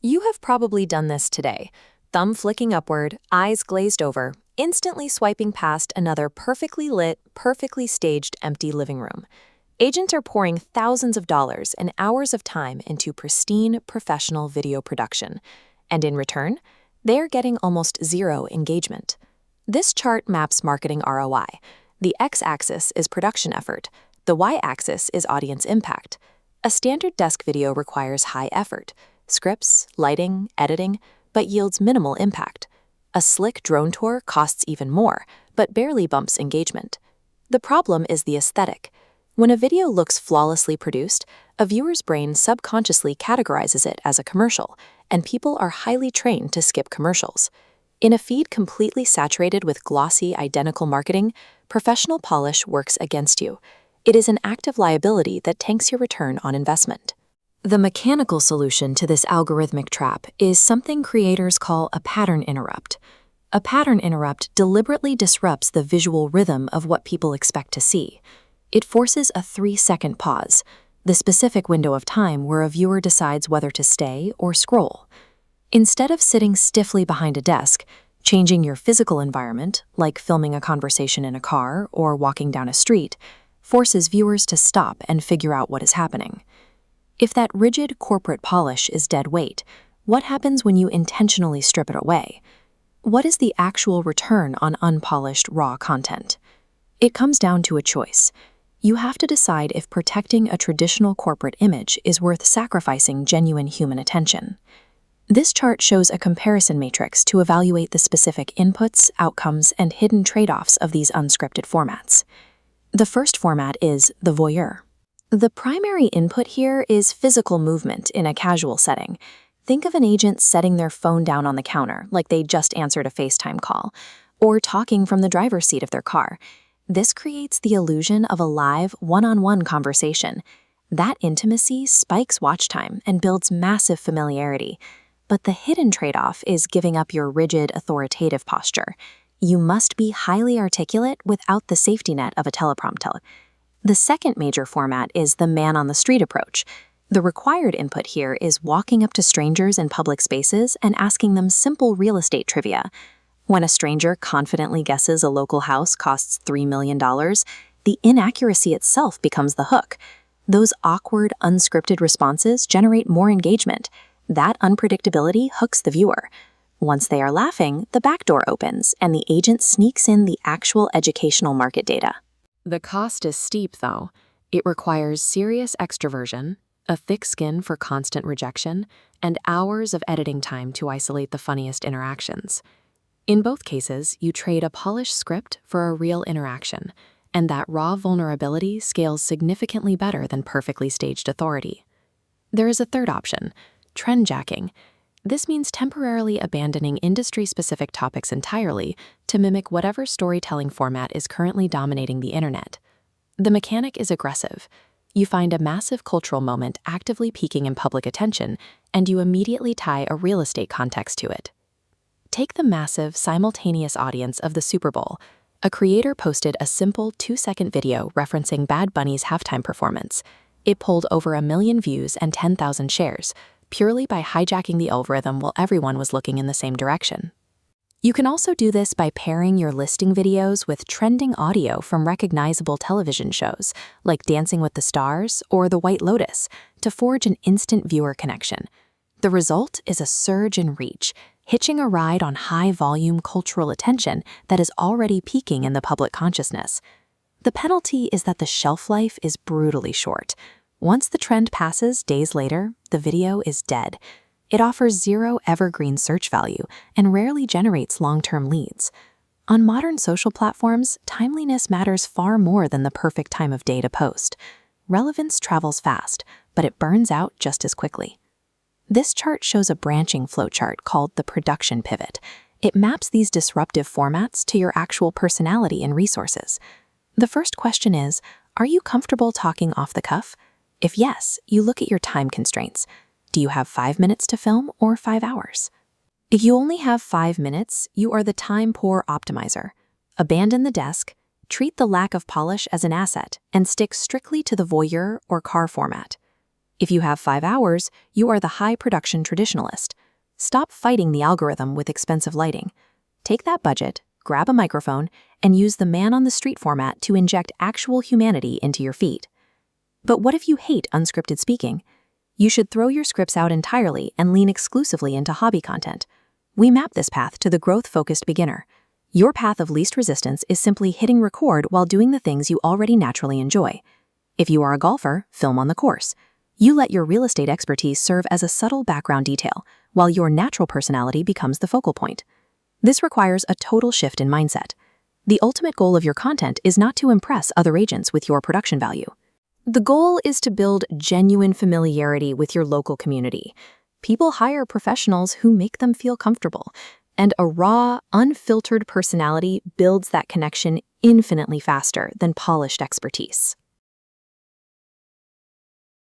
You have probably done this today. Thumb flicking upward, eyes glazed over, instantly swiping past another perfectly lit, perfectly staged empty living room. Agents are pouring thousands of dollars and hours of time into pristine, professional video production. And in return, they are getting almost zero engagement. This chart maps marketing ROI. The x-axis is production effort. The y-axis is audience impact. A standard desk video requires high effort, scripts, lighting, editing, but yields minimal impact. A slick drone tour costs even more, but barely bumps engagement. The problem is the aesthetic. When a video looks flawlessly produced, a viewer's brain subconsciously categorizes it as a commercial, and people are highly trained to skip commercials. In a feed completely saturated with glossy, identical marketing, professional polish works against you. It is an active liability that tanks your return on investment. The mechanical solution to this algorithmic trap is something creators call a pattern interrupt. A pattern interrupt deliberately disrupts the visual rhythm of what people expect to see. It forces a 3-second pause, the specific window of time where a viewer decides whether to stay or scroll. Instead of sitting stiffly behind a desk, changing your physical environment, like filming a conversation in a car or walking down a street, forces viewers to stop and figure out what is happening. If that rigid corporate polish is dead weight, what happens when you intentionally strip it away? What is the actual return on unpolished, raw content? It comes down to a choice. You have to decide if protecting a traditional corporate image is worth sacrificing genuine human attention. This chart shows a comparison matrix to evaluate the specific inputs, outcomes, and hidden trade-offs of these unscripted formats. The first format is the voyeur. The primary input here is physical movement in a casual setting. Think of an agent setting their phone down on the counter like they just answered a FaceTime call, or talking from the driver's seat of their car. This creates the illusion of a live, one-on-one conversation. That intimacy spikes watch time and builds massive familiarity. But the hidden trade-off is giving up your rigid, authoritative posture. You must be highly articulate without the safety net of a teleprompter. The second major format is the man-on-the-street approach. The required input here is walking up to strangers in public spaces and asking them simple real estate trivia. When a stranger confidently guesses a local house costs $3 million, the inaccuracy itself becomes the hook. Those awkward, unscripted responses generate more engagement. That unpredictability hooks the viewer. Once they are laughing, the back door opens and the agent sneaks in the actual educational market data. The cost is steep, though. It requires serious extroversion, a thick skin for constant rejection, and hours of editing time to isolate the funniest interactions. In both cases, you trade a polished script for a real interaction, and that raw vulnerability scales significantly better than perfectly staged authority. There is a third option, trendjacking. This means temporarily abandoning industry-specific topics entirely to mimic whatever storytelling format is currently dominating the internet. The mechanic is aggressive. You find a massive cultural moment actively peaking in public attention, and you immediately tie a real estate context to it. Take the massive, simultaneous audience of the Super Bowl. A creator posted a simple 2-second video referencing Bad Bunny's halftime performance. It pulled over 1 million views and 10,000 shares, purely by hijacking the algorithm while everyone was looking in the same direction. You can also do this by pairing your listing videos with trending audio from recognizable television shows, like Dancing with the Stars or The White Lotus, to forge an instant viewer connection. The result is a surge in reach, hitching a ride on high-volume cultural attention that is already peaking in the public consciousness. The penalty is that the shelf life is brutally short. Once the trend passes days later, the video is dead. It offers zero evergreen search value and rarely generates long-term leads. On modern social platforms, timeliness matters far more than the perfect time of day to post. Relevance travels fast, but it burns out just as quickly. This chart shows a branching flowchart called the production pivot. It maps these disruptive formats to your actual personality and resources. The first question is, are you comfortable talking off the cuff? If yes, you look at your time constraints. Do you have 5 minutes to film or 5 hours? If you only have 5 minutes, you are the time-poor optimizer. Abandon the desk, treat the lack of polish as an asset, and stick strictly to the voyeur or car format. If you have 5 hours, you are the high production traditionalist. Stop fighting the algorithm with expensive lighting. Take that budget, grab a microphone, and use the man-on-the-street format to inject actual humanity into your feed. But what if you hate unscripted speaking? You should throw your scripts out entirely and lean exclusively into hobby content. We map this path to the growth-focused beginner. Your path of least resistance is simply hitting record while doing the things you already naturally enjoy. If you are a golfer, film on the course. You let your real estate expertise serve as a subtle background detail, while your natural personality becomes the focal point. This requires a total shift in mindset. The ultimate goal of your content is not to impress other agents with your production value. The goal is to build genuine familiarity with your local community. People hire professionals who make them feel comfortable, and a raw, unfiltered personality builds that connection infinitely faster than polished expertise.